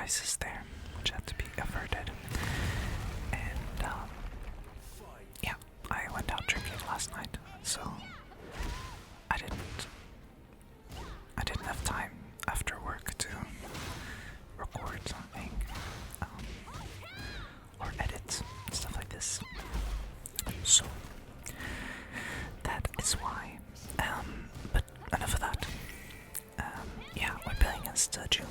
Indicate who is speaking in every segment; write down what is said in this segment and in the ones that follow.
Speaker 1: crisis there, which had to be averted. And yeah, I went out drinking last night, so I didn't have time after work to record something or edit stuff like this. So that is why. But enough of that. Yeah, we're playing against June,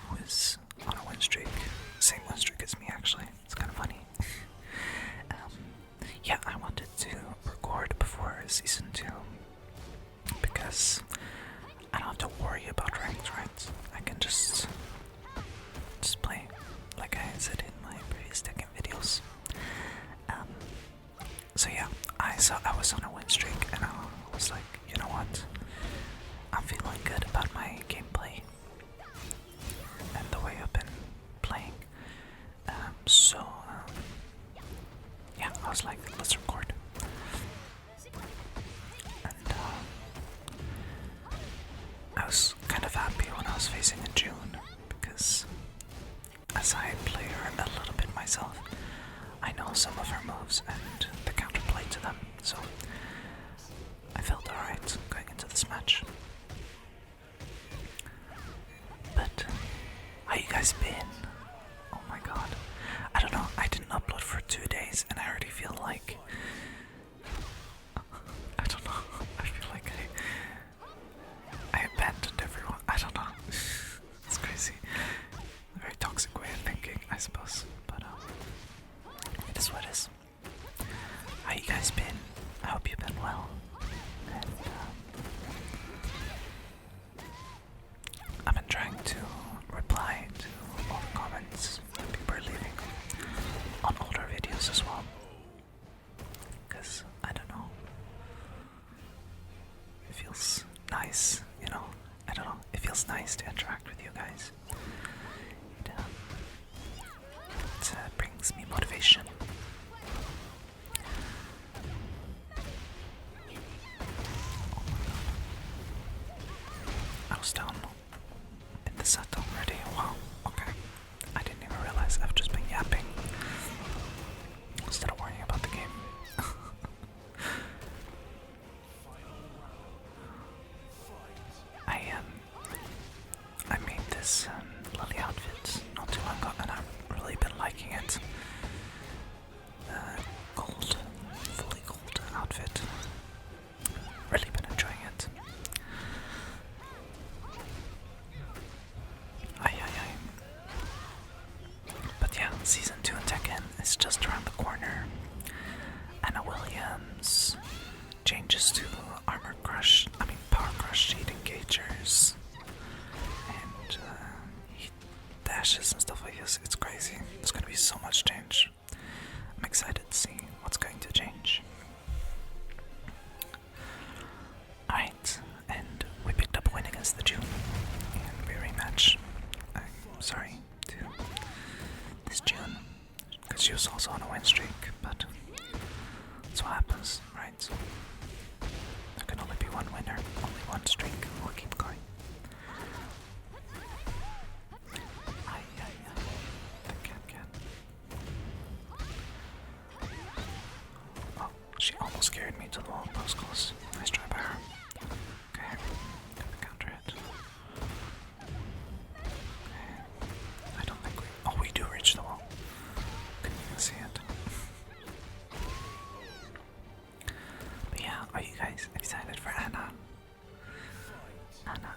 Speaker 1: who is on a win streak. Same win streak as me, actually. It's kind of funny. Yeah, I wanted to record before season 2 because I don't have to worry about ranked, right? I can just play like I said in my previous Tekken videos. So yeah, I was on a win streak and I was like, you know what? I'm feeling good about my gameplay and the way I've been playing. Yeah, I was like, let's record. And I was kind of happy when I was facing in June because as I play her a little bit myself, I know some of her moves and the counterplay to them, so I felt alright going into this match. But how you guys been? Oh my god. I don't know, I didn't upload for 2 days and I already feel like I don't know. I feel like I abandoned everyone. I don't know. It's crazy. A very toxic way of thinking, I suppose. But it is what it is. How you guys been? I hope you've been well. And I've been trying to reply to all the comments that people are leaving on older videos as well. Because, I don't know. It feels nice, you know? I don't know. It feels nice to interact with you guys. It brings me motivation. I was down in the set already. Wow, okay. I didn't even realize I've just been yapping instead of worrying about the game. I made this Lili outfit not too long ago and I've really been liking it. Gold, fully gold outfit. Really been enjoying it. But yeah, season 2 in Tekken is just around the corner. Anna Williams changes to power crush sheet engagers. And he dashes and stuff like this. It's crazy. There's gonna be so much change. I'm excited to see what's going to change. Alright, and we picked up a win against the June. And we rematch. I'm sorry to this June, because she was also on a win streak, but that's what happens, right? There can only be one winner, only one streak. We'll keep going. The cat. Oh, she almost carried me to the wall. That was close. Nice try by her. Okay, counter it. Okay. I don't think we do reach the wall. Couldn't even see it. But yeah, are you guys excited for Anna? Anna.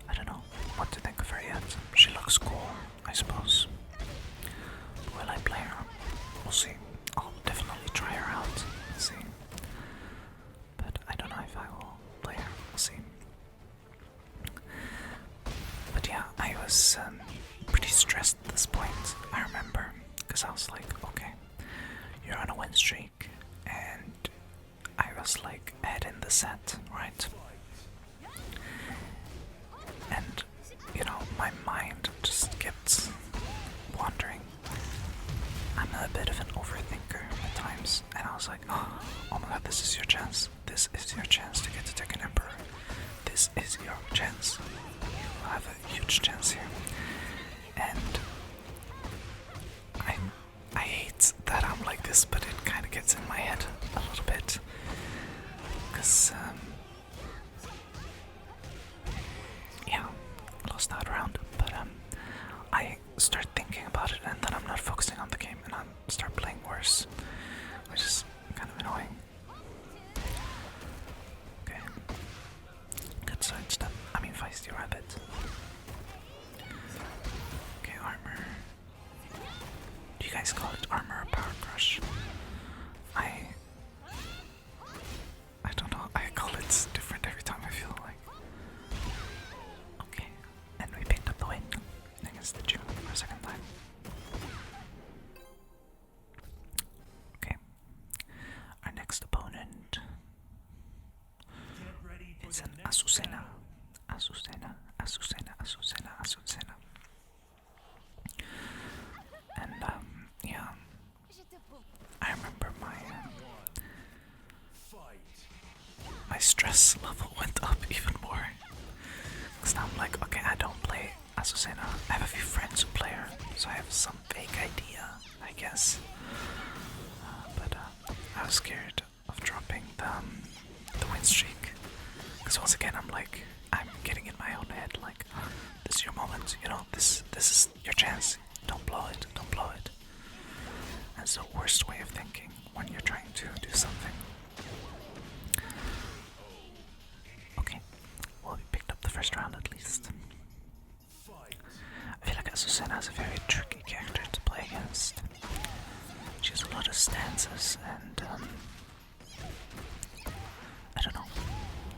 Speaker 1: I don't know what to think of her yet. She looks cool, I suppose. Will I play her? We'll see. I'll definitely try her out and see. But I don't know if I will play her. We'll see. But yeah, I was pretty stressed at this point, I remember. Because I was like, okay, you're on a win streak. And I was like ahead in the set, right? And, you know, my mind just kept wandering. I'm a bit of an overthinker at times, and I was like, oh my god, this is your chance. This is your chance to get to Tekken Emperor. This is your chance Azucena, Azucena, Azucena, Azucena, Azucena. And yeah, I remember my stress level went up even more. Cause now I'm like, okay, I don't play Azucena. I have a few friends who play her, so I have some vague idea, I guess. But I was scared of dropping the win streak. Because once again, I'm getting in my own head, like, this is your moment, you know, this is your chance. Don't blow it, don't blow it. That's the worst way of thinking when you're trying to do something. Okay, well, we picked up the first round at least. I feel like Azucena is a very tricky character to play against. She has a lot of stances and I don't know.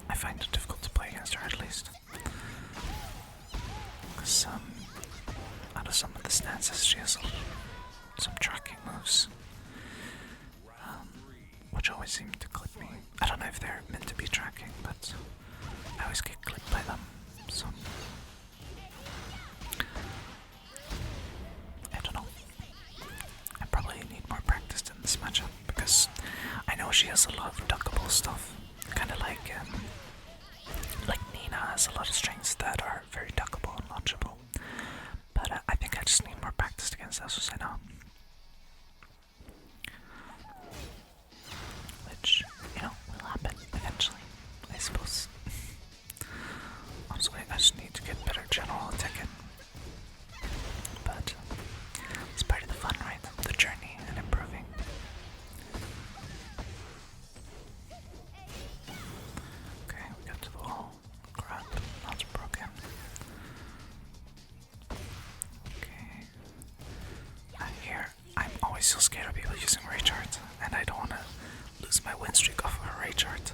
Speaker 1: I find it difficult to play against her at least. Because out of some of the stances she has some tracking moves. Which always seem to clip me. I don't know if they're meant to be tracking, but I always get clipped by them. So I don't know. I probably need more practice in this matchup because I know she has a lot of duckable stuff. Kinda like Nina has a lot of strings that are very duckable and launchable. But I think I just need more practice against Azucena. Which, you know, will happen eventually, I suppose. Honestly, I just need to get better general Tekken. But it's part of the fun, right? The journey and improving. Okay, we got to the wall. Crap, not broken. Okay. I'm always so scared of people using rage art, and I don't want to lose my win streak off of a rage art.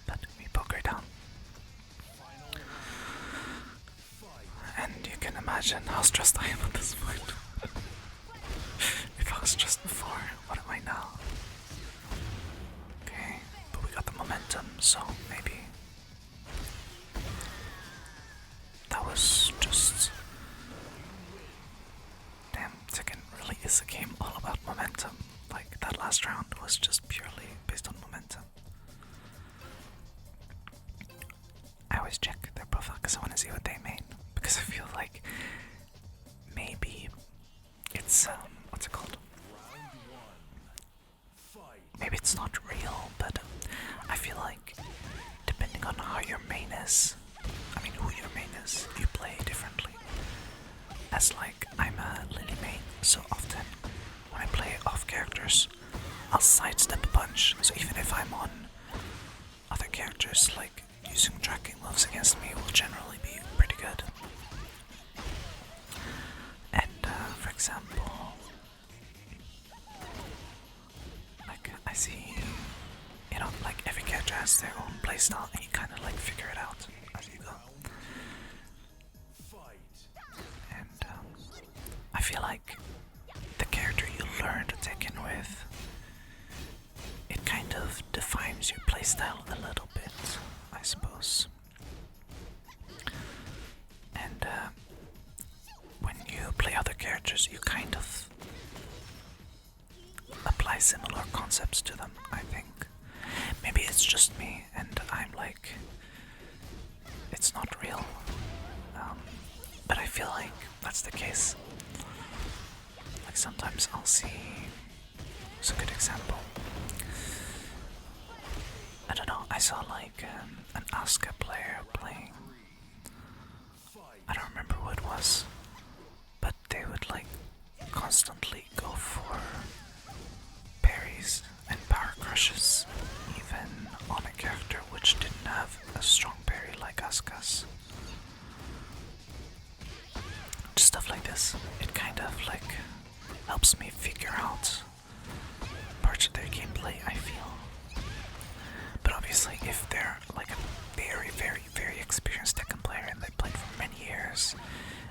Speaker 1: But we poke her down. And you can imagine how stressed I am at this point. If I was stressed before, what am I now? Okay, but we got the momentum, so maybe that was just... Damn, Tekken really is a game all about momentum. Like, that last round was just purely based on momentum. I always check their profile because I want to see what they made. Because I feel like maybe it's, what's it called? Maybe it's not real, but I feel like depending on how your main is, I mean who your main is, you play differently. As like, I'm a Lili main, so often when I play off characters, I'll sidestep a bunch, so even if I'm on other characters, like using tracking moves against me will generally be pretty good. And for example, like I see, you know, like every character has their own playstyle and you kind of like figure it out as you go. And I feel like the character you learn to take in with, it kind of defines your playstyle a little bit, I suppose. And when you play other characters, you kind of apply similar concepts to them, I think. Maybe it's just me and I'm like, it's not real. But I feel like that's the case. Like sometimes I'll see, it's a good example. I don't know, I saw like an Asuka player playing, I don't remember who it was, but they would like constantly go for parries and power crushes, even on a character which didn't have a strong parry like Asuka's. Just stuff like this, it kind of like helps me figure out parts of their gameplay, I feel. But obviously if they're like a very, very, very experienced Tekken player and they played for many years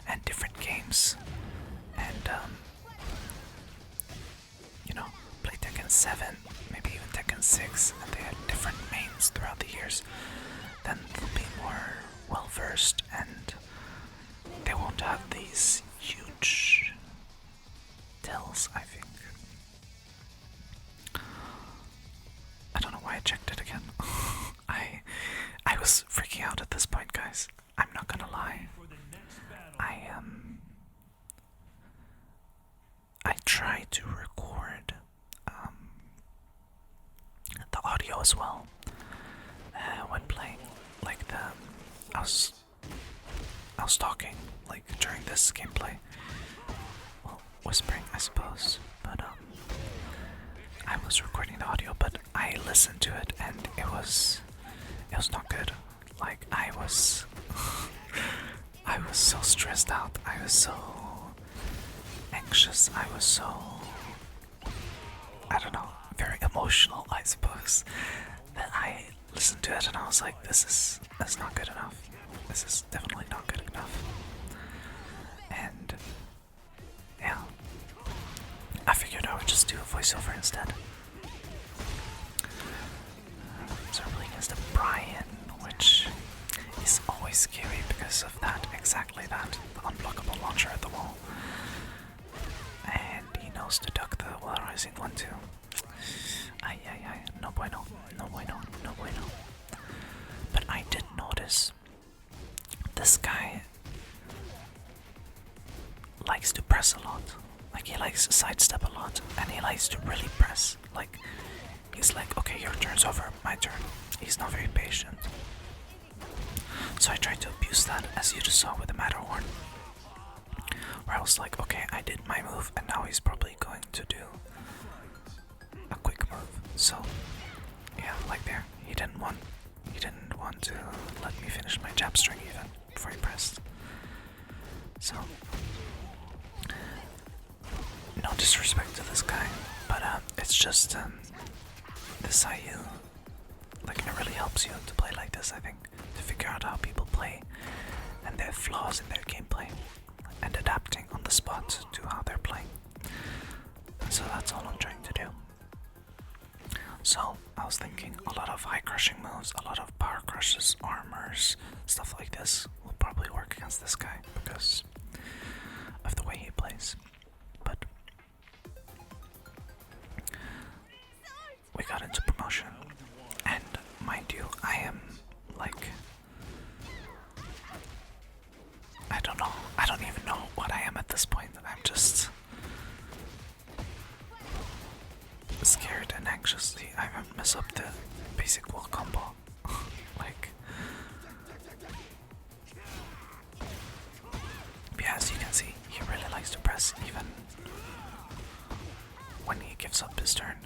Speaker 1: and different games and you know, play Tekken 7, maybe even Tekken Season 6 and they had different mains throughout the years, then they'll be more well versed and they won't have these huge tells, I think. I don't know why I checked it again. I was freaking out at this point, guys. I'm not gonna lie. I try to record the audio as well when playing. Like I was talking like during this gameplay. Well, whispering, I suppose, but I was recording the audio, but I listened to it and it was not good. Like I was so stressed out. I was so anxious. I was so, I don't know, very emotional, I suppose. That I listened to it and I was like, that's not good enough. This is definitely not good enough. And yeah, I figured I would just do a voiceover instead. So I'm playing against a Brian, which is always scary because of that, exactly that, the unblockable launcher at the wall. And he knows to duck the wall rising one too. Ay, no bueno, no bueno, no bueno. But I did notice this guy likes to press a lot. Like he likes to sidestep a lot, and he likes to really press. Like he's like, okay, your turn's over, my turn. He's not very patient. So I tried to abuse that, as you just saw with the Matterhorn. Where I was like, okay, I did my move, and now he's probably going to do a quick move. So yeah, like there, he didn't want to let me finish my jab string even before he pressed. So no disrespect to this guy, but it's just this IU, like it really helps you to play like this, I think, to figure out how people play and their flaws in their gameplay and adapting on the spot to how they're playing. And so that's all I'm trying to do. So I was thinking a lot of high crushing moves, a lot of power crushes, armors, stuff like this will probably work against this guy because of the way he plays. But we got into promotion, and mind you, I am like, I don't even know what I am at this point. I'm just scared and anxious. I haven't messed up the basic wall combo. Like, yeah, as you can see, he really likes to press even when he gives up his turn.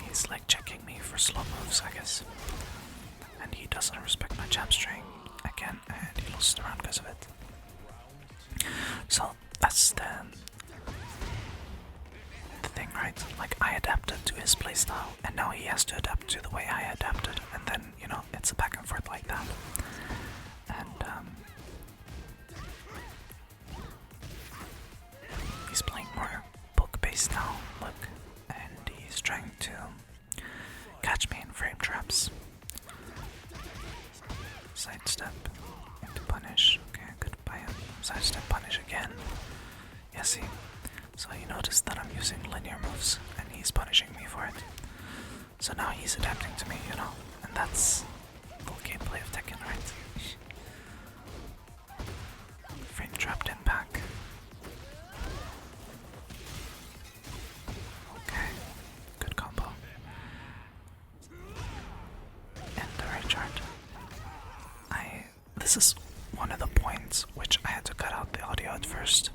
Speaker 1: He's like checking me for slow moves, I guess. And he doesn't respect my jab string again, and he loses the round because of it. So that's the thing, right? Like, I adapted to his playstyle, and now he has to adapt to the way I adapted, and then, you know, it's a back and forth like that. And he's playing more book-based now, look, and he's trying to catch me in frame traps. Sidestep into punish. Okay, goodbye. Sidestep punish again. Yeah, see? So you notice that I'm using linear moves and he's punishing me for it. So now he's adapting to me, you know? And that's full gameplay of Tekken, right? Frame trapped in back. Okay, good combo. And the right chart. This is one of the points which I had to cut out the audio at first,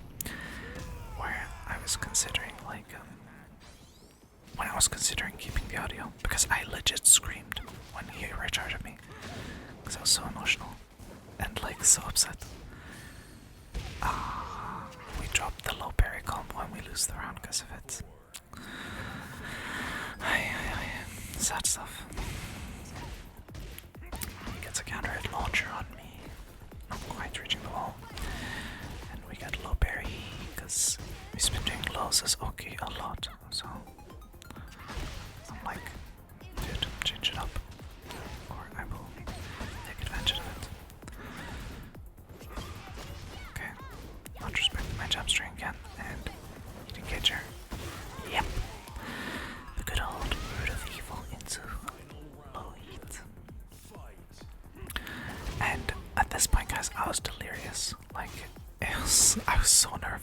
Speaker 1: where I was considering when I was considering keeping the audio, because I legit screamed when he recharged me, because I was so emotional and like so upset. We dropped the low parry combo and we lose the round because of it. Sad stuff. He gets a counter hit launcher on me. Not quite reaching the wall. And we get low parry because he's been doing lows as okay a lot. So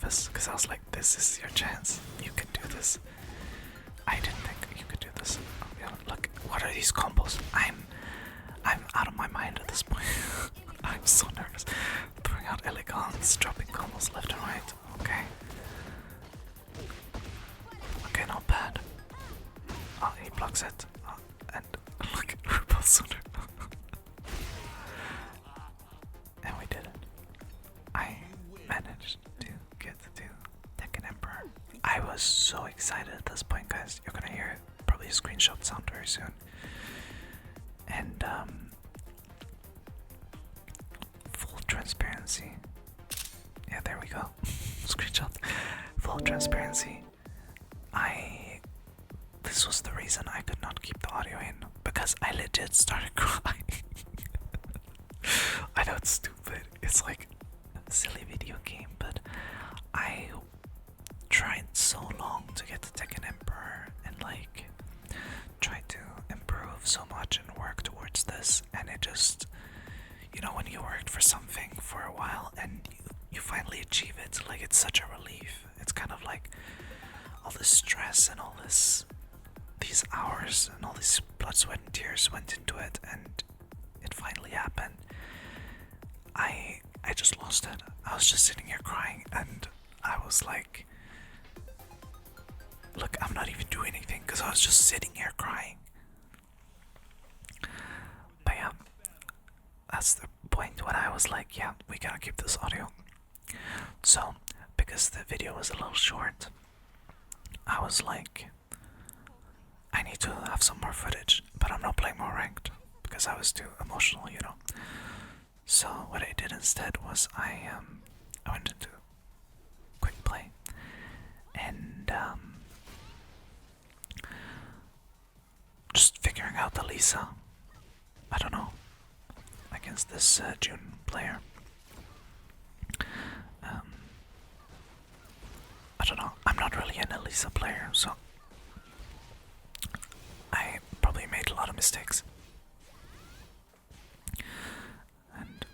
Speaker 1: nervous because I was like, this is your chance. You can do this. I didn't think you could do this. Oh, yeah, look, what are these combos? I'm out of my mind at this point. I'm so nervous. Throwing out elegance, dropping combos left and right. Okay. Okay, not bad. Oh, he blocks it. Oh, and look, we're both so nervous. And we did it. I managed to get to Tekken Emperor. I was so excited at this point, guys. You're gonna hear probably a screenshot sound very soon. And full transparency. Yeah, there we go. Screenshot. Full transparency. This was the reason I could not keep the audio in, because I legit started crying. I know it's stupid. It's like a silly video game, but I tried so long to get to Tekken Emperor and like tried to improve so much and work towards this, and it just, you know, when you worked for something for a while and you finally achieve it, like it's such a relief. It's kind of like all this stress and all these hours and all this blood, sweat and tears went into it, and it finally happened. I just lost it. I was just sitting here crying, and I was like, look, I'm not even doing anything because I was just sitting here crying. But yeah, that's the point when I was like, yeah, we gotta keep this audio. So, because the video was a little short, I was like, I need to have some more footage, but I'm not playing more ranked because I was too emotional, you know. So what I did instead was I went into quick play and just figuring out the Lisa. I don't know, against this June player. I don't know. I'm not really an Elisa player, so I probably made a lot of mistakes. And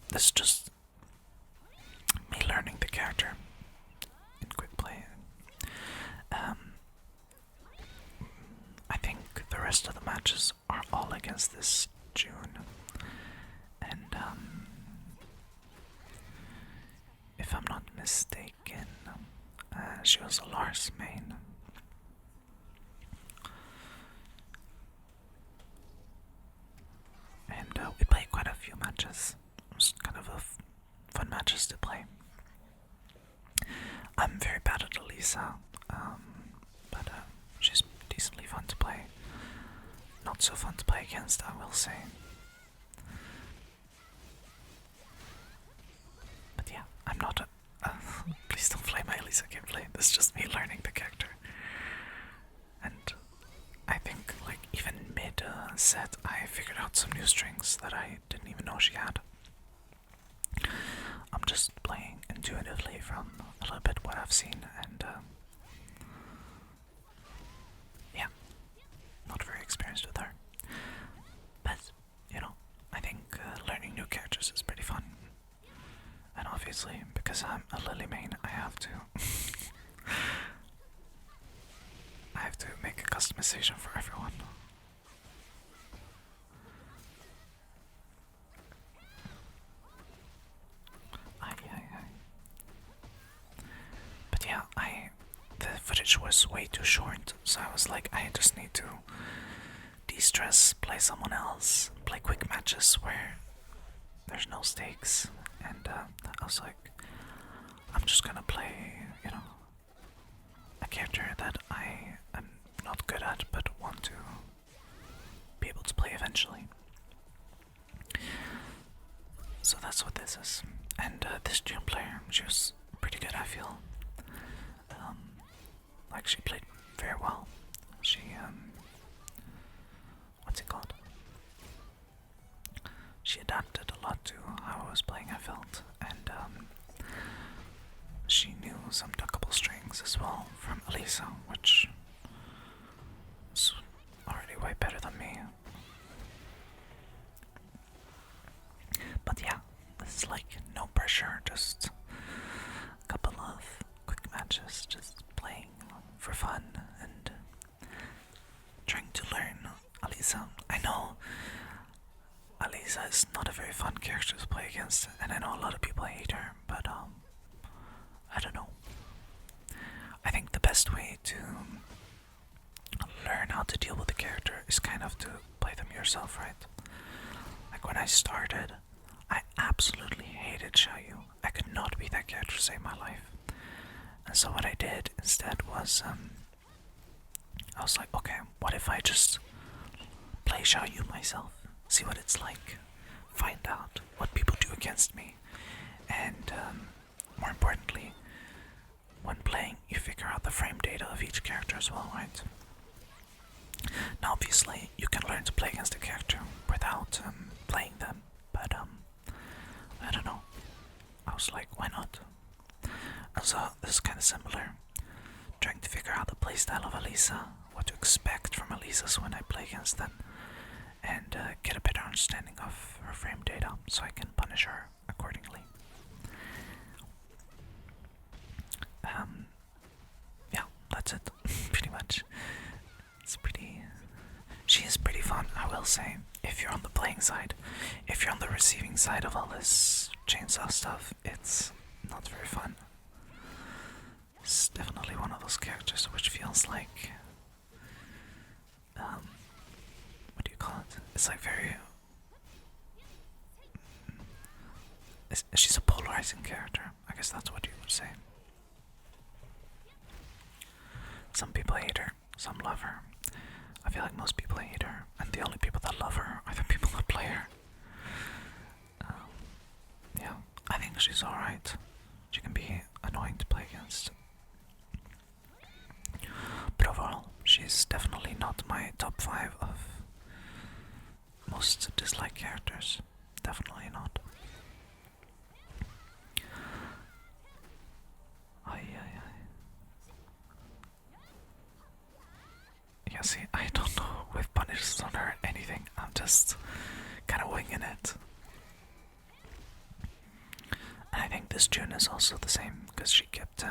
Speaker 1: this is just me learning the character in quick play. I think the rest of the matches are all against this June. And if I'm not mistaken, she was a Lars main. And we played quite a few matches. It was kind of fun matches to play. I'm very bad at Elisa, but she's decently fun to play. Not so fun to play against, I will say. But yeah, I'm not a... please don't play my Elisa gameplay. This is just me learning the character. And I think, like, even mid-set, I figured out some new strings that I didn't even know she had. I'm just playing intuitively from a little bit what I've seen, and yeah, not very experienced with her. But, you know, I think learning new characters is pretty fun. And obviously, because I'm a Lili main, I have to make a customization for everyone. But yeah, the footage was way too short, so I was like, I just need to de-stress, play someone else, play quick matches where there's no stakes, and I was like, I'm just gonna play, you know, a character that I am not good at but want to be able to play eventually. So that's what this is. And this June player, she was pretty good, I feel. Like, she played very well. She, what's it called? She adapted a lot to how I was playing, I felt. And she knew some duckable strings as well from Elisa, which is already way better than me. But yeah, this is like no pressure, just a couple of matches, just playing for fun and trying to learn Alisa. I know Alisa is not a very fun character to play against, and I know a lot of people hate her, but I don't know. I think the best way to learn how to deal with the character is kind of to play them yourself, right? Like when I started, I absolutely hated Xiaoyu. I could not be that character to save my life. And so what I did instead was, I was like, okay, what if I just play Xiaoyu myself? See what it's like. Find out what people do against me. And more importantly, when playing, you figure out the frame data of each character as well, right? Now obviously, you can learn to play against a character without playing them, but I don't know. I was like, why not? And so this is kind of similar. Trying to figure out the playstyle of Alisa, what to expect from Alisas when I play against them, and get a better understanding of her frame data so I can punish her accordingly. Yeah, that's it, pretty much. She is pretty fun, I will say, if you're on the playing side. If you're on the receiving side of all this chainsaw stuff, it's not very fun. It's definitely one of those characters which feels like, what do you call it? It's like very, she's a polarizing character, I guess that's what you would say. Some people hate her, some love her. I feel like most people hate her, and the only people that love her are the people that play her. Yeah, I think she's alright. She can be annoying to play against. But overall, she's definitely not my top 5 of most disliked characters. Definitely not. Yeah, see, I don't know with punishes on her or anything. I'm just kind of winging it. And I think this June is also the same, because she kept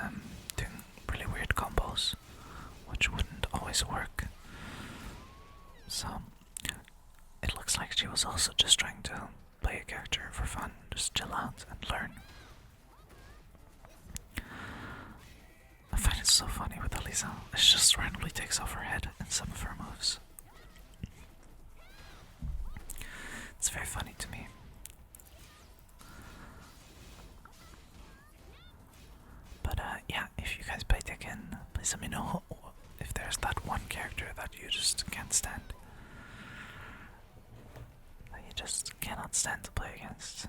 Speaker 1: doing really weird combos, which wouldn't always work. So, it looks like she was also just trying to play a character for fun, just chill out and learn. I find it so funny with Alisa. She just randomly takes off her head in some of her moves. It's very funny to me. But yeah, if you guys play Tekken, please let me know if there's that one character that you just can't stand. That you just cannot stand to play against.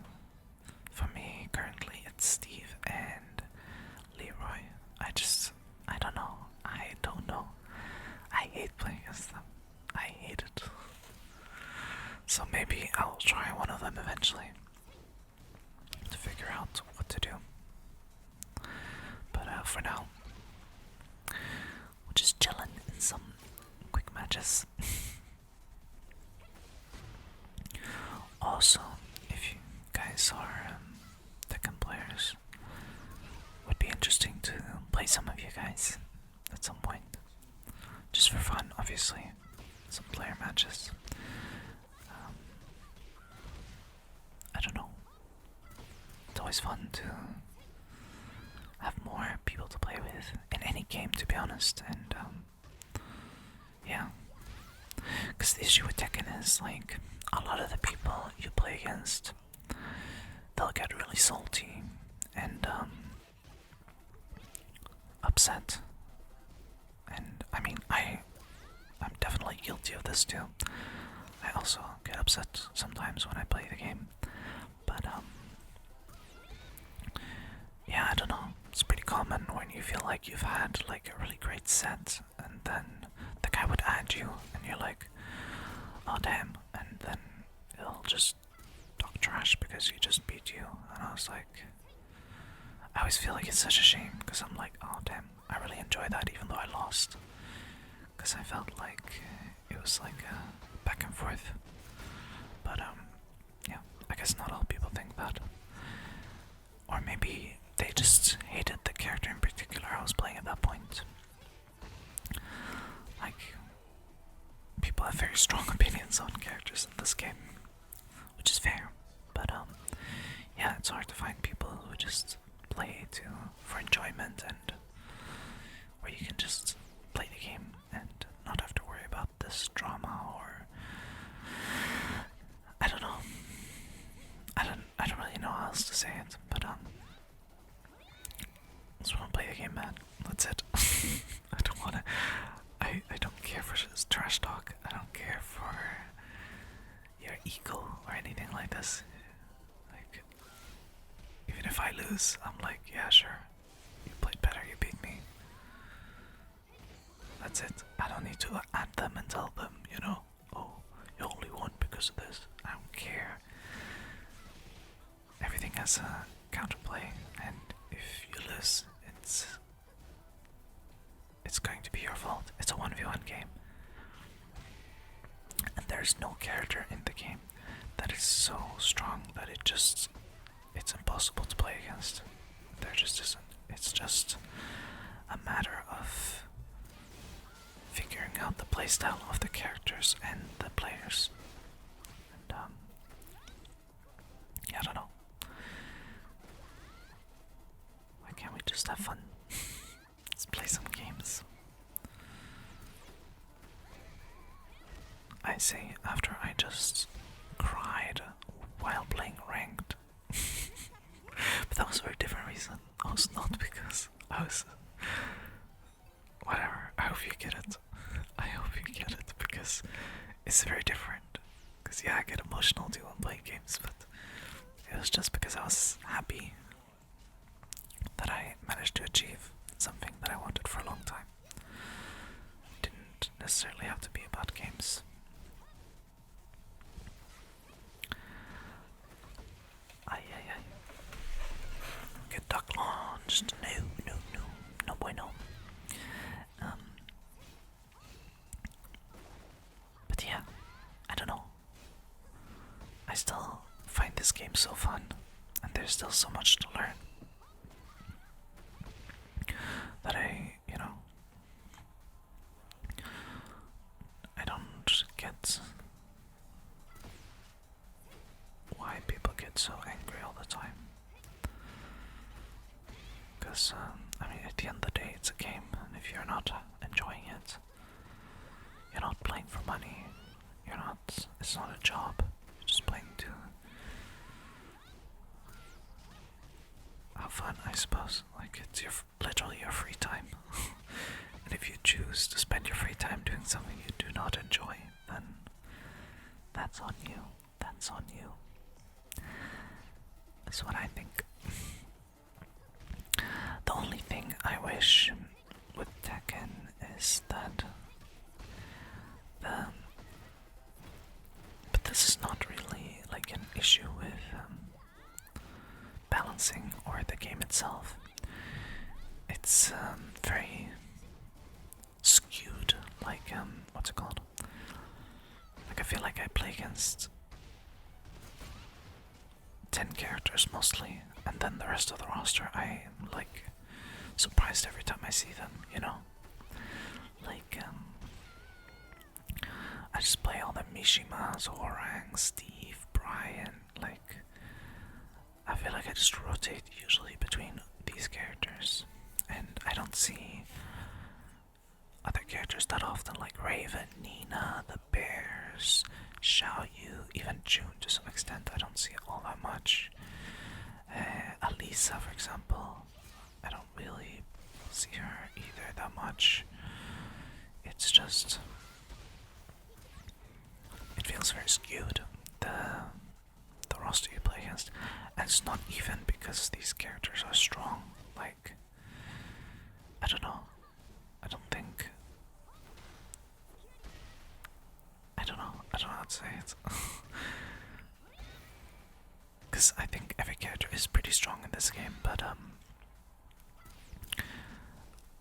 Speaker 1: For me, currently, it's Steve and Leroy. I don't know. I hate playing against them. I hate it. So maybe I'll try one of them eventually to figure out what to do. But for now, we're just chilling in some quick matches. Also, if you guys are Tekken players, would be interesting to play some of you guys at some point. Just for fun, obviously. Some player matches. I don't know. It's always fun to have more people to play with in any game, to be honest. And yeah. Because the issue with Tekken is, like, a lot of the people you play against, they'll get really salty and upset. And I mean, I'm definitely guilty of this too. I also get upset sometimes when I play the game. But yeah, I don't know. It's pretty common when you feel like you've had like a really great set, and then the guy would add you, and you're like, oh damn, and then he'll just talk trash because he just beat you. And I was like, I always feel like it's such a shame, because I'm like, oh damn, I really enjoy that even though I lost, because I felt like it was like back and forth. But yeah, I guess not all people think that, or maybe they just hated the character in particular I was playing. which is fair. But yeah, it's hard to find people who just play to for enjoyment and where you can just play the game and not have to worry about this drama or I don't know. I don't really know how else to say it, but just wanna play the game, man. That's it. I don't wanna I don't care for this trash talk. I don't care for your ego or anything like this. Like even if I lose, I'm like, yeah, sure. You played better, you beat me. That's it. I don't need to add them and tell them, you know, oh, you only won because of this. I don't care. Everything has a counterplay, and if you lose, it's going to be your fault. It's a 1v1 game. And there's no character in the game that is so strong that it's impossible to play against. There just isn't. It's just a matter of figuring out the playstyle of the characters and the players. And yeah, I don't know. Why can't we just have fun? Let's play some games. I say after I just cried while playing ranked. But that was for a different reason. I was not because I was whatever. I hope you get it. I hope you get it because it's very different. Because yeah, I get emotional too when playing games, but it was just because I was happy that I managed to achieve something that I wanted for a long time. It didn't necessarily have to be about games. Ay. Get duck launched. No bueno. But yeah, I don't know. I still find this game so fun, and there's still so much to learn that I don't get why people get so angry all the time. Because, I mean, at the end of the day, it's a game, and if you're not enjoying it, you're not playing for money. It's not a job. You're just playing to have fun, I suppose. Like, it's literally your free time. And if you choose to spend your free time doing something you do not enjoy, then that's on you. That's on you. That's what I think. The only thing I wish with Tekken is that but this is not really like an issue with balancing or the game itself. It's very skewed, like what's it called? Like I feel like I play against 10 characters mostly, and then the rest of the roster I am like surprised every time I see them, you know? Like I just play all the Mishimas, Orang, Steve, Brian, like I feel like I just rotate usually between these characters, and I don't see other characters that often, like Raven, Nina, the Bears, Xiaoyu, even June to some extent. I don't see it all that much. Alisa, for example, I don't really see her either that much. It's just, it feels very skewed, the roster you play against, and it's not even because these characters are strong. Like, I don't know. I don't know how to say it. Because I think every character is pretty strong in this game, but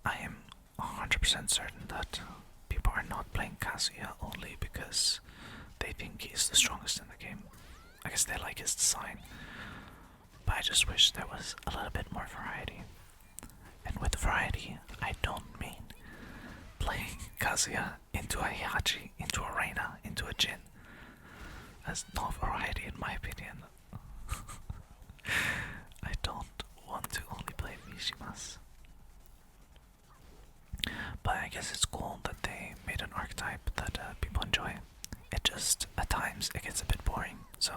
Speaker 1: I am 100% certain that people are not playing Kazuya only because they think he's the strongest in the game. I guess they like his design, but I just wish there was a little bit more variety. And with variety, I don't mean playing Kazuya into a Heihachi, into a Reina, into a Jin. has no variety in my opinion. I don't want to only play Mishimas. But I guess it's cool that they made an archetype that people enjoy. It just, at times, it gets a bit boring. So,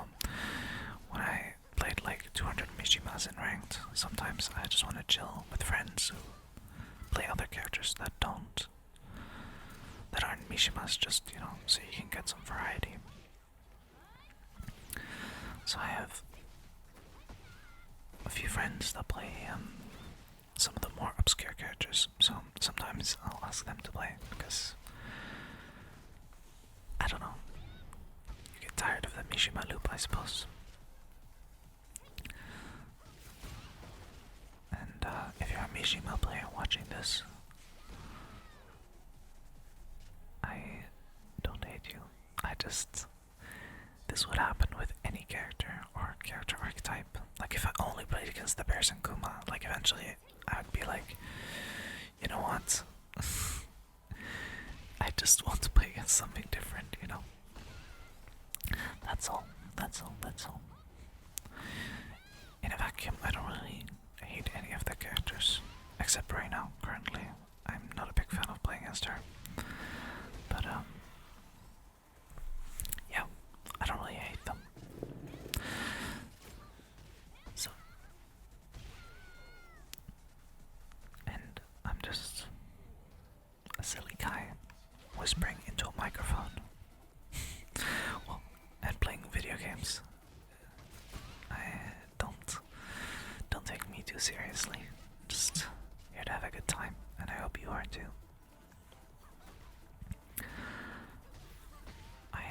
Speaker 1: when I played like 200 Mishimas in ranked, sometimes I just want to chill with friends who play other characters that aren't Mishimas, just, so you can get some variety. So I have a few friends that play some of the more obscure characters, so sometimes I'll ask them to play, because, I don't know, you get tired of the Mishima loop, I suppose. And if you're a Mishima player watching this, I don't hate you. This would happen with any character or character archetype. Like if I only played against the Bears and Kuma, like eventually I would be like, you know what? I just want to play against something different, That's all. In a vacuum, I don't really hate any of the characters. Except right now, currently. I'm not a big fan of playing against her. But, yeah, I don't really hate them. So, and I'm just a silly guy whispering into a microphone. Well, and playing video games. Don't take me too seriously. Just here to have a good time, and I hope you are too. I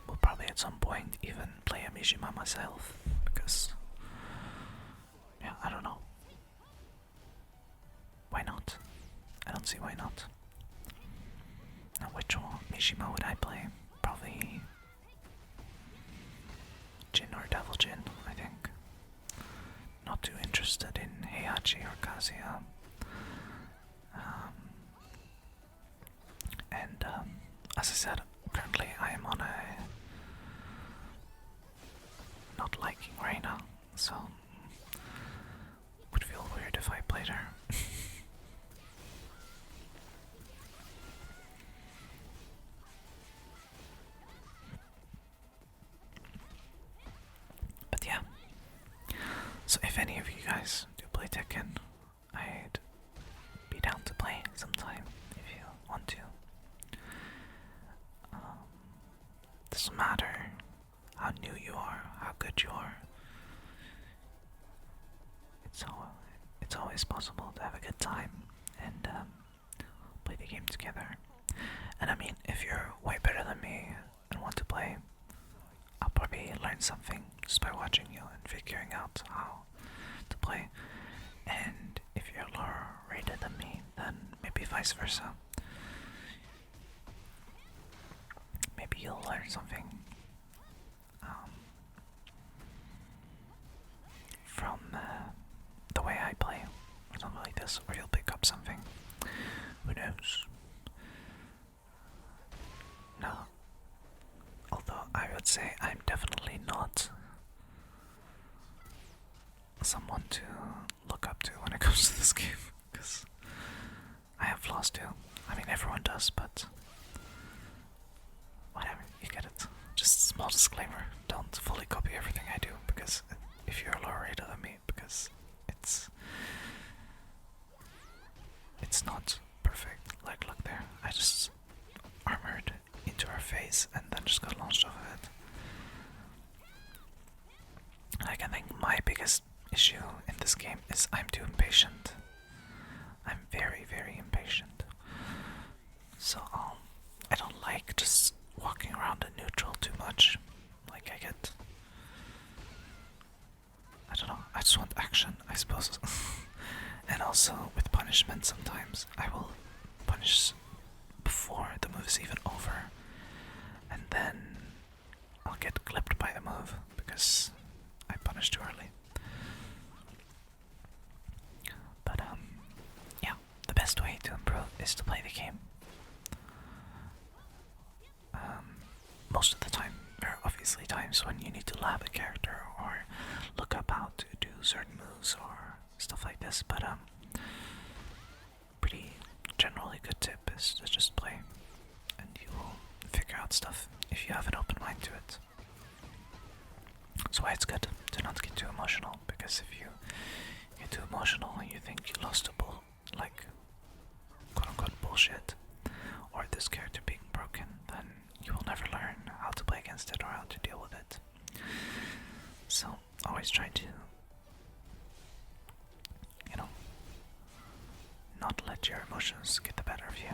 Speaker 1: will probably at some point even play a Mishima myself, because yeah, I don't know. Why not? I don't see why not. Now which one Mishima would I play? Probably Jin or Devil Jin, I think. Not too interested in Heihachi or Kazuya. And as I said, currently I am on a not liking Reina, so would feel weird if I played her. But yeah. So if any of you guys do play Tekken, I'd be down to play sometime if you want to. Doesn't matter how new you are, how good you are. It's always possible to have a good time and play the game together. And I mean, if you're way better than me and want to play, I'll probably learn something just by watching you and figuring out how to play. And if you're lower rated than me, then maybe vice versa. Maybe you'll learn something from the way I play, or something like this, or you'll pick up something. Who knows? No. Although I would say I'm definitely not someone to look up to when it comes to this game, because I have flaws too. I mean, everyone does, but whatever, you get it. Just a small disclaimer, don't fully copy everything I do, because if you're lower rated than me, because it's not perfect. Like, look there, I just armored into her face and then just got launched off of it. Like, I think my biggest issue in this game is I'm too impatient. I'm very, very impatient. So, I don't like just walking around in neutral too much. Like, I don't know, I just want action, I suppose. And also, with punishment sometimes, I will punish before the move is even over. And then I'll get clipped by the move, because I punished too early. But, yeah, the best way to improve is to play the game. Most of the time, when you need to lab a character or look up how to do certain moves or stuff like this, but pretty generally good tip is to just play and you will figure out stuff if you have an open mind to it. That's why it's good to not get too emotional, because if you get too emotional and you think you lost a like quote unquote bullshit, or this character being broken, then you will never learn how to play against it or how to deal with it. So always try to, you know, not let your emotions get the better of you.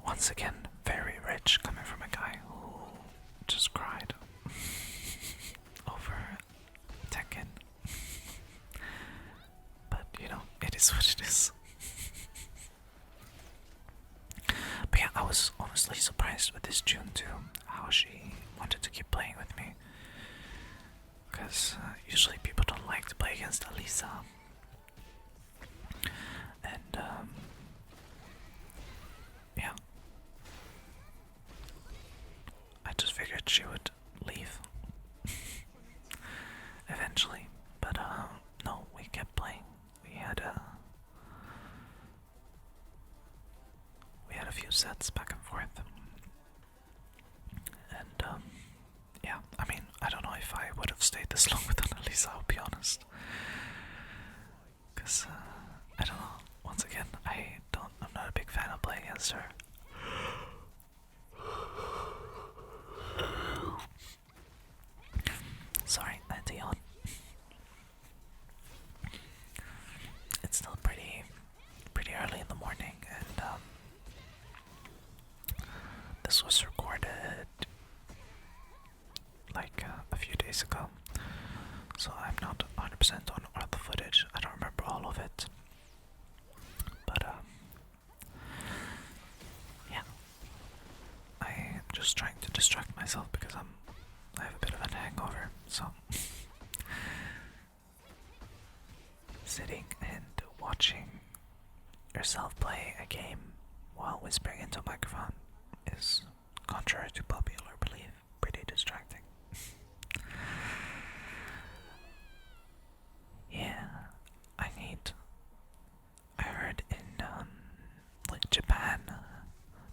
Speaker 1: Once again, very rich coming from a guy who just cried over Tekken. But you know, it is what it is. But yeah, I was honestly surprised with this June too, how she wanted to keep playing with me. Because usually people don't like to play against Alisa. And yeah, I just figured she would leave eventually. But no, we kept playing. We had a few sets back and forth. And yeah, I mean, I don't know if I would have stayed this long with Annalisa, I'll be honest. Because, I don't know, once again, I'm not a big fan of playing against her. Sorry, I had to yawn. It's still pretty early in the morning, and this was recorded like a few days ago, so I'm not 100% on all the footage. I don't remember all of it, but yeah, I am just trying to distract myself because I have a bit of a hangover, so sitting and watching yourself play a game while whispering into a microphone is, contrary to popular belief, pretty distracting. Yeah, I heard in like Japan,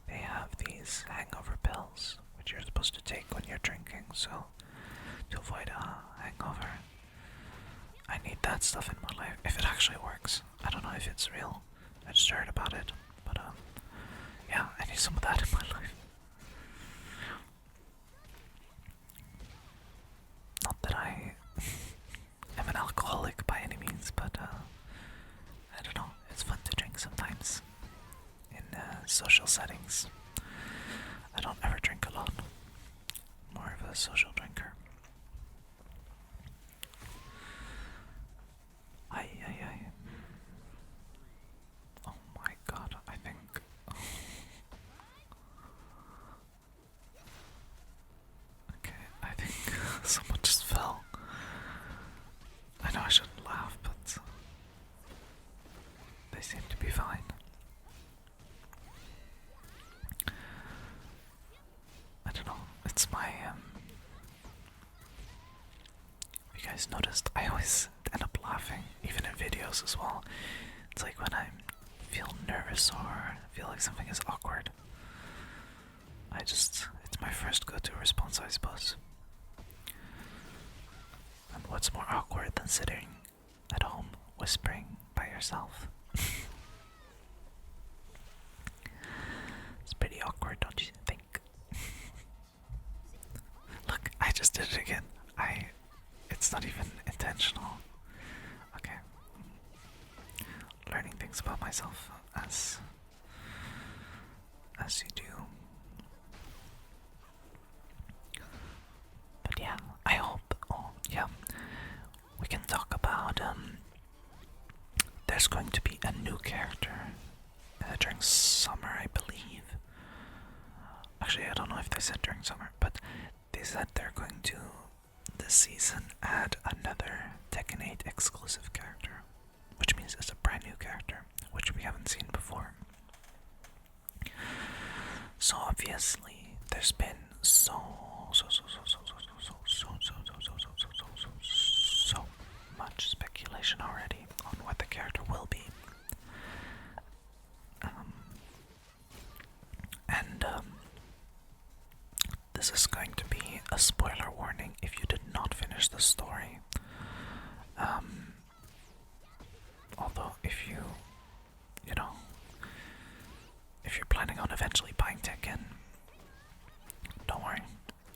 Speaker 1: they have these hangover pills which you're supposed to take when you're drinking, so to avoid a hangover. I need that stuff in my life, if it actually works. I don't know if it's real, I just heard about it, but yeah, I need some of that in my life. Not that I am an alcoholic by any means, but I don't know, it's fun to drink sometimes in social settings. I don't ever drink alone, more of a social drinker. Ay. Oh my god, I think. Okay, I think someone just fell. I know I shouldn't laugh, but they seem to be fine. I don't know, it's my, you guys noticed, I always end up laughing, even in videos as well. It's like when I feel nervous or feel like something is awkward, it's my first go-to response, I suppose. And what's more awkward than sitting at home whispering by yourself? It's pretty awkward, don't you think? Look, I just did it again. It's not even intentional. Okay. Learning things about myself as you do. But yeah, I hope, we can talk about, there's going to be a new character during summer, I believe. Actually, I don't know if they said during summer, but they said they're going to, this season, add another Tekken 8 exclusive character, which means it's a brand new character, which we haven't seen before. So obviously, there's been so so so so so so so so so so so so so so so so much speculation already on what the character will be. And this is going to be a spoiler warning if you did not finish the story. Although if you know, if you're planning on eventually buying Tekken, don't worry,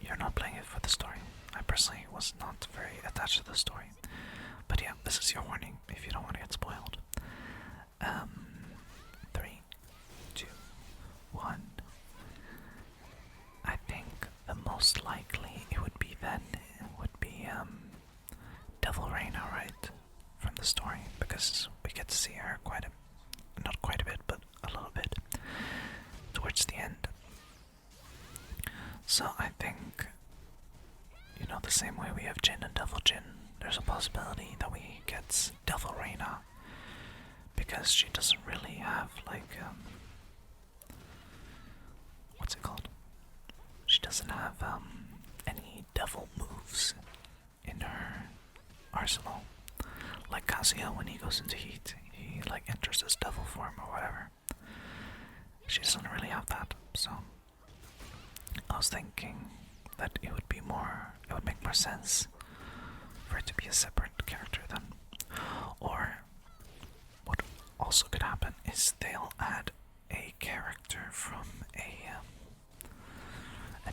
Speaker 1: you're not playing it for the story. I personally was not very attached to the story. But yeah, this is your warning if you don't want to get spoiled. 3, 2, 1. I think the most likely it would be Devil Reina, right? From the story, because we get to see her not quite a bit, but a little bit towards the end. So I think, the same way we have Jin and Devil Jin, there's a possibility that we get Devil Reina, because she doesn't really have what's it called? She doesn't have any devil moves in her arsenal. Like Kazuya, when he goes into heat, he enters his devil form or whatever. She doesn't really have that, so I was thinking that it would make more sense for it to be a separate character then. Or what also could happen is they'll add a character from a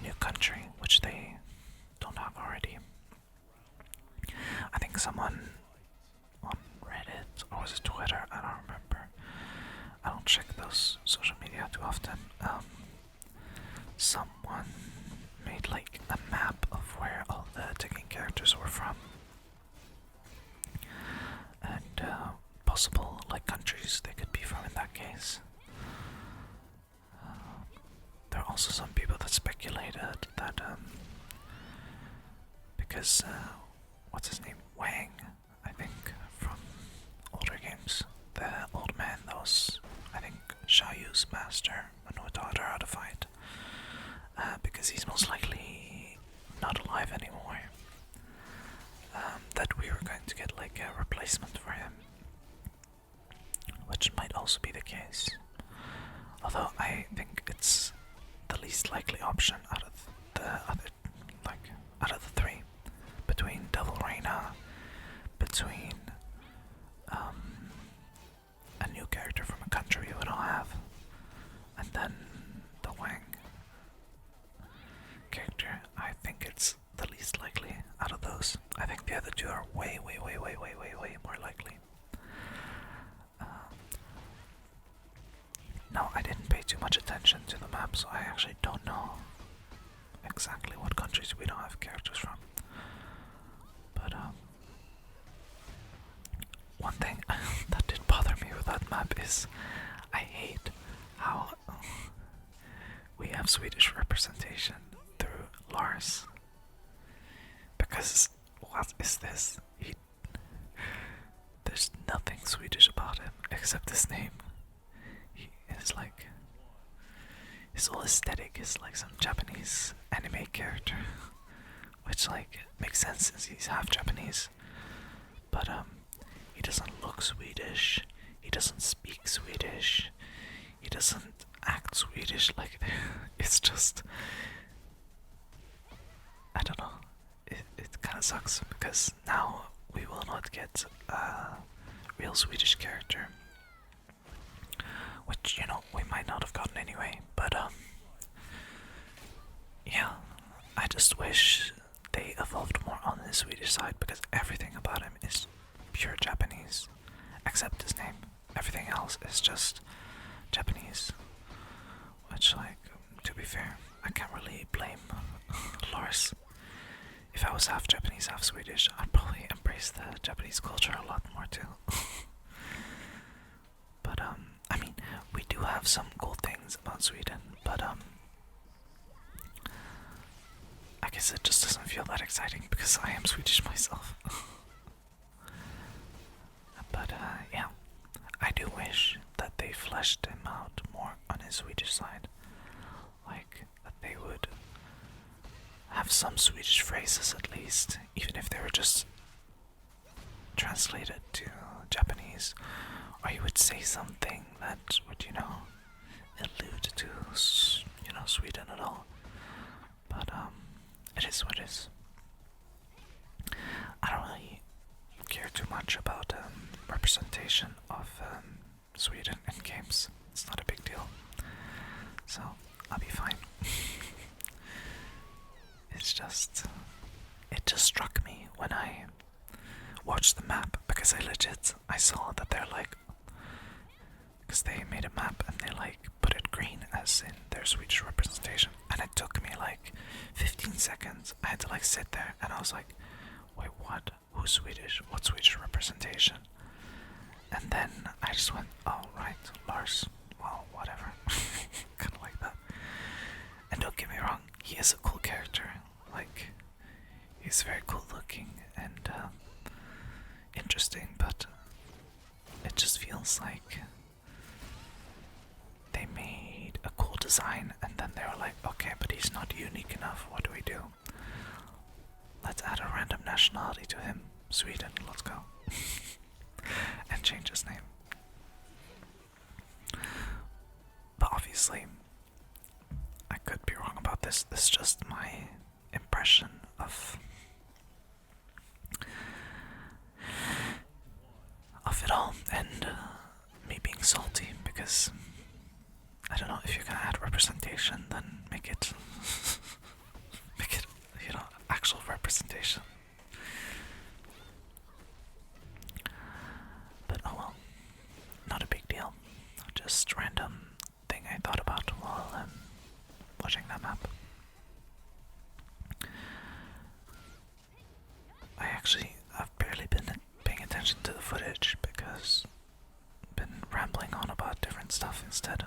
Speaker 1: new country, which they don't have already. I think someone on Reddit, or was it Twitter, I don't remember. I don't check those social media too often. Someone made a map of where all the Tekken characters were from. And possible countries they could be from in that case. There are also some people that speculated that because what's his name? Wang, I think, from older games. The old man that was, I think, Xiaoyu's master when who taught her how to fight. Because he's most likely not alive anymore. That we were going to get a replacement for him. Which might also be the case. Although I think it's the least likely option out of the three. Between Devil Reina, between a new character from a country we don't have, and then the Wang character. I think it's the least likely out of those. I think the other two are way more likely. No, I didn't pay too much attention to the map, so I actually don't know exactly what countries we don't have characters from. But one thing that did bother me with that map is I hate how we have Swedish representation through Lars. Because what is this? There's nothing Swedish about him except his name. It's his whole aesthetic is some Japanese anime character, which makes sense since he's half Japanese. But he doesn't look Swedish. He doesn't speak Swedish. He doesn't act Swedish. It's just, I don't know. It kind of sucks because now we will not get a real Swedish character. Which, we might not have gotten anyway, but yeah, I just wish they evolved more on the Swedish side because everything about him is pure Japanese, except his name. Everything else is just Japanese, which, to be fair, I can't really blame Lars. If I was half Japanese, half Swedish, I'd probably embrace the Japanese culture a lot more too. But I mean, we do have some cool things about Sweden, but I guess it just doesn't feel that exciting because I am Swedish myself. But yeah, I do wish that they fleshed him out more on his Swedish side. That they would have some Swedish phrases at least, even if they were just translated to Japanese, or you would say something that would, allude to, Sweden at all. But it is what it is. I don't really care too much about representation of Sweden in games. It's not a big deal, so I'll be fine. It just struck me when I watched the map, because I saw that they're like, because they made a map and they like put it green as in their Swedish representation, and it took me like 15 seconds. I had to like sit there and I was like, wait, what? Who's Swedish? What Swedish representation? And then I just went, oh right, Lars. Well, whatever. Kind of like that. And don't get me wrong, he is a cool character. Like, he's very cool looking and interesting, but it just feels like they made a cool design and then they were like, okay, but he's not unique enough. What do we do? Let's add a random nationality to him. Sweden, let's go. And change his name. But obviously, I could be wrong about this. This is just my impression of it all, and me being salty because I don't know, if you're gonna add representation, then make it actual representation. But oh well, not a big deal. Just random thing I thought about while watching that map. I've barely been paying attention to the footage because I've been rambling on about different stuff instead.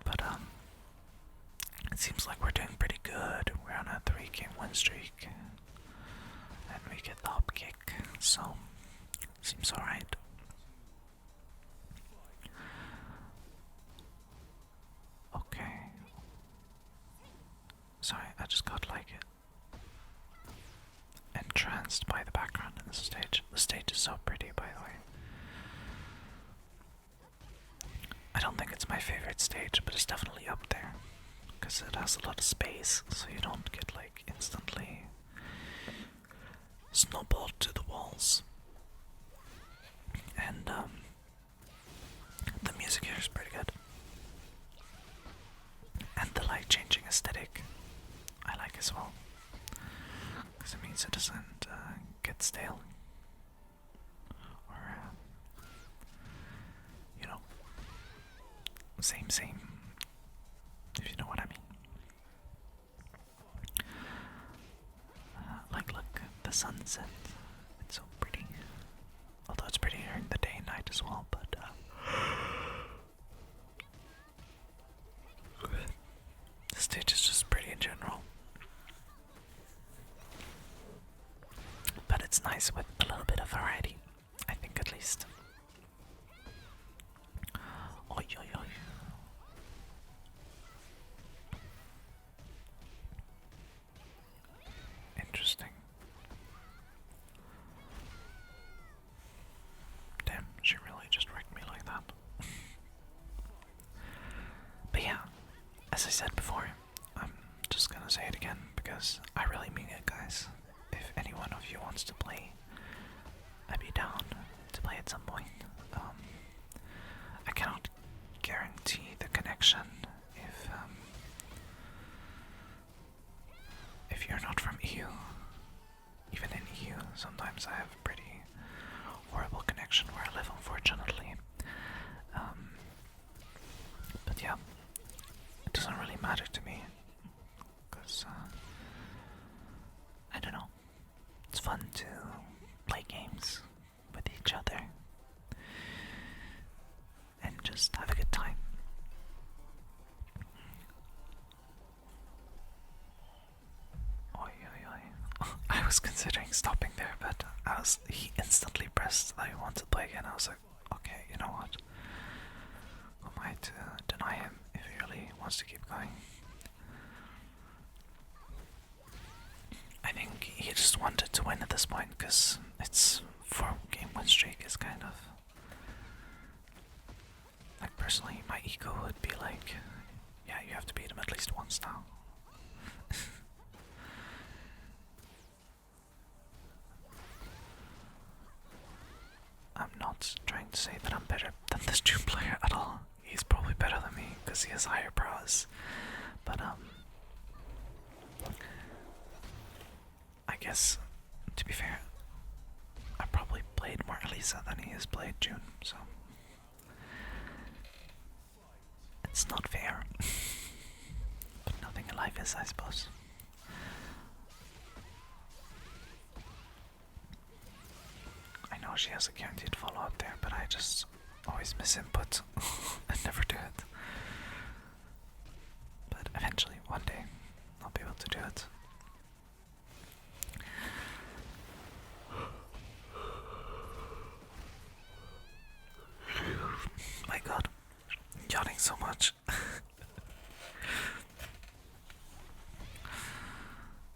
Speaker 1: But it seems like we're doing pretty good. We're on a 3-game win streak, and we get the hop kick, so seems alright. Okay. Sorry, I just got like entranced by the background in this stage. The stage is so pretty, by the way. I don't think it's my favorite stage, but it's definitely up there. Because it has a lot of space, so you don't get like instantly snowballed to the walls. And the music here is pretty good. And the light changing aesthetic I like as well, because it means it doesn't get stale or same, if you know what I mean. Like, look, the sunset, it's so pretty, although it's pretty during the day and night as well, but the stage is just pretty in general. But it's nice with a little bit of variety, I think, at least. Oi, oi, oi. Interesting. Damn, she really just wrecked me like that. But yeah, as I said before, I'm just gonna say it again because I really mean it, guys. If any one of you wants to play, I'd be down to play at some point. I cannot guarantee the connection if you're not from EU. Even in EU, sometimes I have a pretty horrible connection where I live, unfortunately. But yeah, it doesn't really matter to me because I don't know. It's fun to play games with each other and just have a good time. Oi, oi, oi. I was considering stopping there, but he instantly pressed that I want to play again. I was like, okay, you know what? Who am I to deny him if he really wants to keep going? he just wanted to win at this point because it's 4 game win streak is kind of like, personally my ego would be like, yeah, you have to beat him at least once now. I'm not trying to say that I'm better than this June player at all. He's probably better than me because he has higher prowess. But I guess, to be fair, I probably played more Elisa than he has played June, so it's not fair. But nothing in life is, I suppose. I know she has a guaranteed follow-up there, but I just always miss input and never do it. But eventually, one day, I'll be able to do it. My god, I'm yawning so much.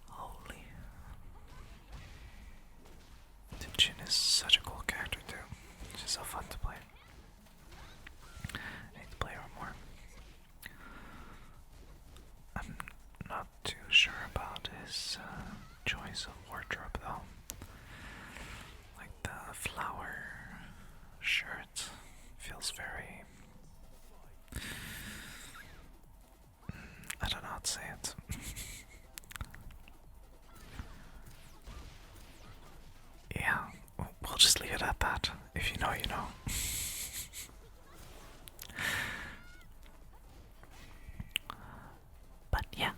Speaker 1: Holy. Jin is such a cool character too. She's so fun to play. I need to play her more. I'm not too sure about his choice of wardrobe though. Like the flower shirt feels very... I don't know how to say it. Yeah, we'll just leave it at that. If you know, you know. But yeah,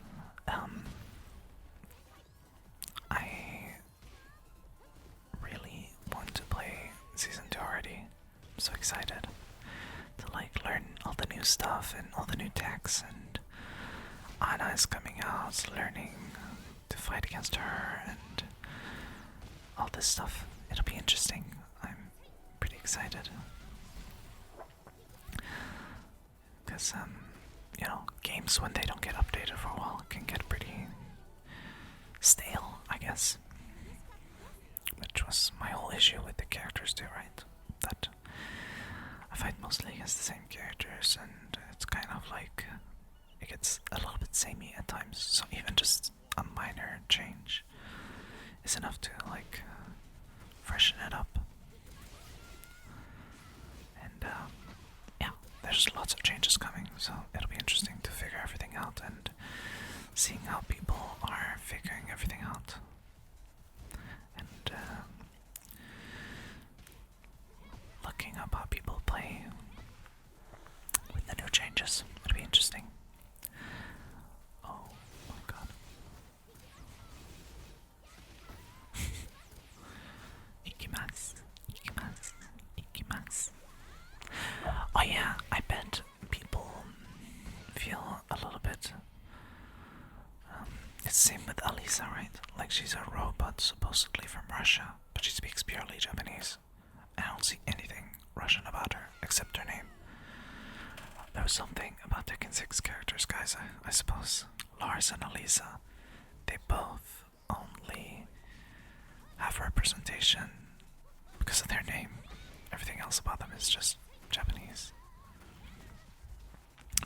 Speaker 1: I really want to play Season 2 already. I'm so excited to like learn all the new stuff and all the new techs, and Anna is coming out, learning to fight against her and all this stuff. It'll be interesting. I'm pretty excited. Because, you know, games when they don't get updated for a while can get pretty stale, I guess. Which was my whole issue with the characters too, right? That I fight mostly against the same characters, and it's kind of like it gets a little bit samey at times. So even just a minor change is enough to like freshen it up. And yeah, there's lots of changes coming, so it'll be interesting to figure everything out and seeing how people are figuring everything out. And looking up how people play with the new changes. It'll be interesting. Oh my god. Ikimasu, ikimasu, ikimasu. Oh yeah, I bet people feel a little bit... it's the same with Alisa, right? Like, she's a robot supposedly from Russia, but she speaks purely Japanese. I don't see anything Russian about her, except her name. There was something about Tekken 6 characters, guys, I suppose. Lars and Alisa, they both only have representation because of their name. Everything else about them is just Japanese.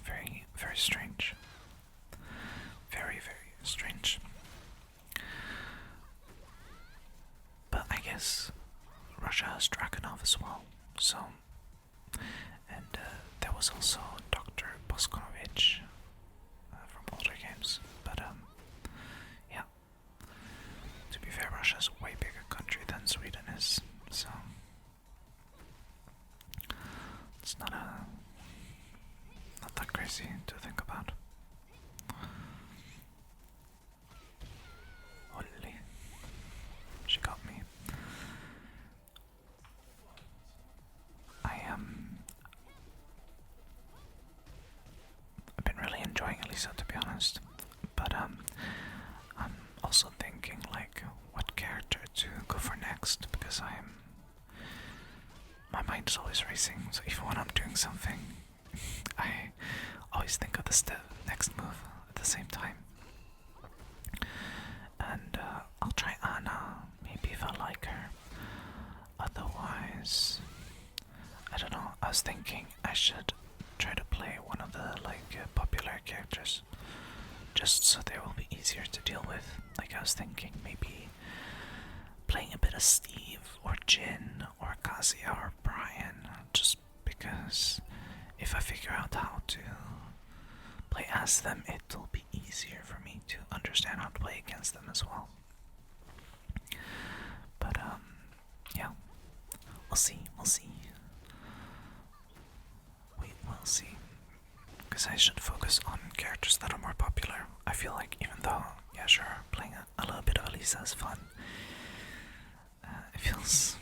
Speaker 1: Very, very strange. Very, very strange. But I guess Russia has Dragunov as well, so... And there was also Dr. Boskonovich from older games, but yeah. To be fair, Russia is a way bigger country than Sweden is, so... It's not that crazy to think about. Holy. She got me. I've been really enjoying Elisa, to be honest. But I'm also thinking like what character to go for next, because my mind is always racing, so even when I'm doing something, I always think of the next move at the same time. And I'll try Anna. just so they will be easier to deal with. Like, I was thinking maybe playing a bit of Steve or Jin or Kazuya or Brian, just because if I figure out how to play as them, it'll be easier for me to understand how to play against them as well. But yeah, we'll see. We will see. Because I should focus on characters that are more popular. I feel like even though, yeah, sure, playing a little bit of Elisa is fun, it feels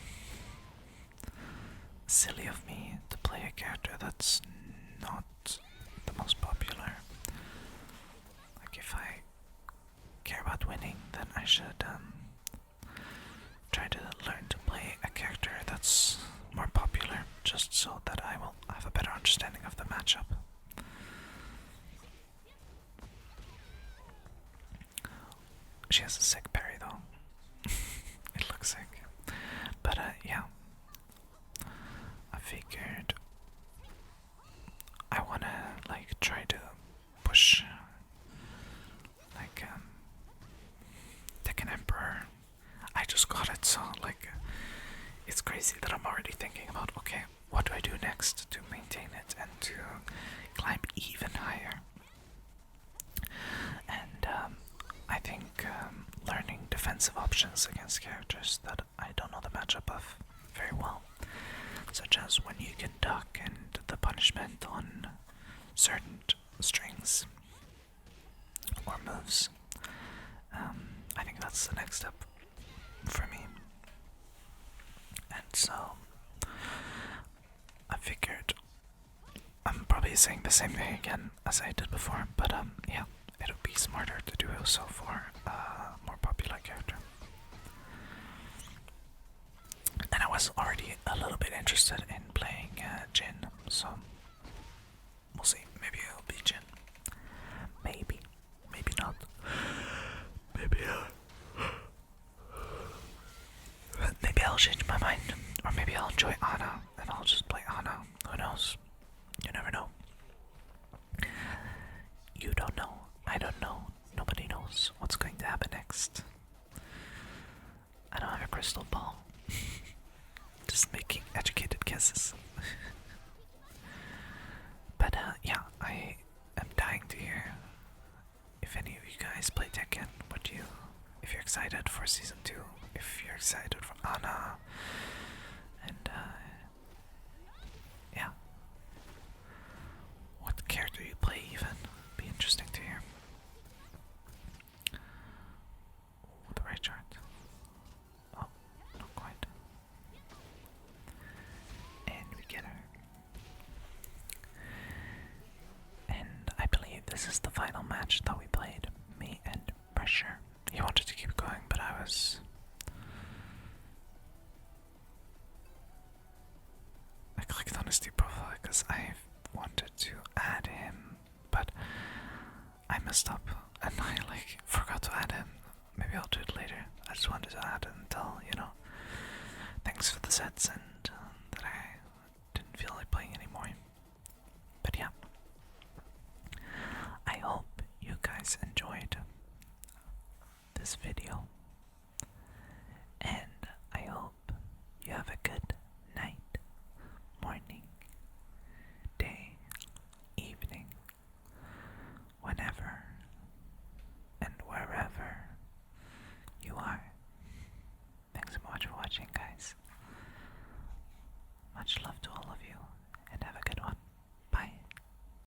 Speaker 1: silly of me to play a character that's not the most popular. Like, if I care about winning, then I should try to learn to play a character that's more popular, just so that I will have a better understanding of the matchup. She has a sick parry though. It looks sick. But yeah. I figured I wanna like try to push like Tekken Emperor. I just got it, so like it's crazy that I'm already thinking about, okay, what do I do next to maintain it and to climb even higher? And I think learning defensive options against characters that I don't know the matchup of very well, such as when you can duck and the punishment on certain strings or moves. I think that's the next step for me. And so I figured I'm probably saying the same thing again as I did before, but yeah, it'll be smarter to do so for a more popular character. And I was already a little bit interested in playing Jin, so we'll see. Maybe it'll be Jin. Maybe not. Maybe I'll change my mind, or maybe I'll enjoy Ana and I'll just play Ana. Who knows? You never know. You don't know. I don't know. Nobody knows what's going to happen next. I don't have a crystal ball. Just making educated guesses. But yeah, I am dying to hear if any of you guys play Tekken. If you're excited for season 2, if you're excited for Ana, and yeah, what character you play even, be interesting to hear. Ooh, the right chart. Oh, not quite. And we get her. And I believe this is the final match that we played, me and Pressure. He wanted to keep going, but I clicked on his Steam profile because I wanted to add him, but I messed up and I forgot to add him. Maybe I'll do it later. I just wanted to add it until, thanks for the sets and that I didn't feel like playing anymore. But yeah, I hope you guys enjoyed this video.